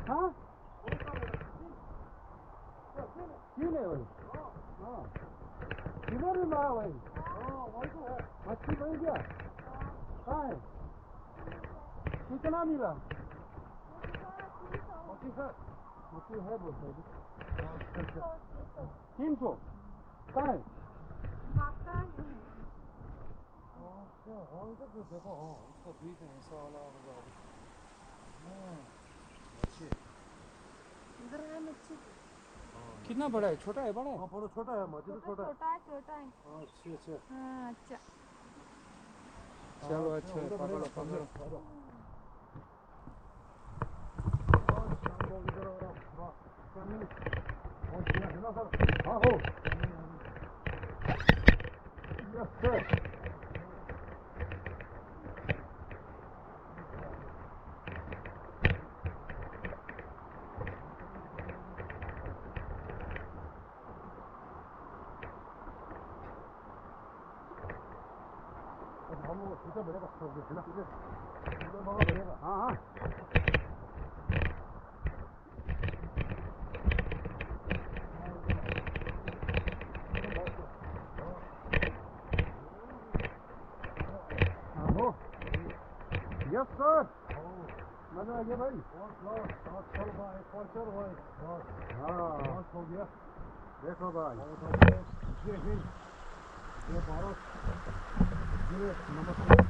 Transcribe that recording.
हाँ क्यों नहीं भाई हाँ किधर भी मारा भाई मच्छी बन गया कहाँ है कितना मिला मछली है बोलते हैं 300 कहाँ है देखो हाँ इसका बीच में हिस्सा वाला होगा इधर है मच्छी कितना बड़ा है छोटा है बड़ा है हाँ बड़ा छोटा है मछली तो छोटा है छोटा है अच्छा हाँ अच्छा चलो अच्छा है पकड़ो पकड़ो हाँ हो यस सर हम वो सीधा बढ़ेगा सीधा बढ़ेगा हाँ हाँ यस सर मजा आ गया भाई हाँ हो गया देखो भाई ये भारत ये नमस्ते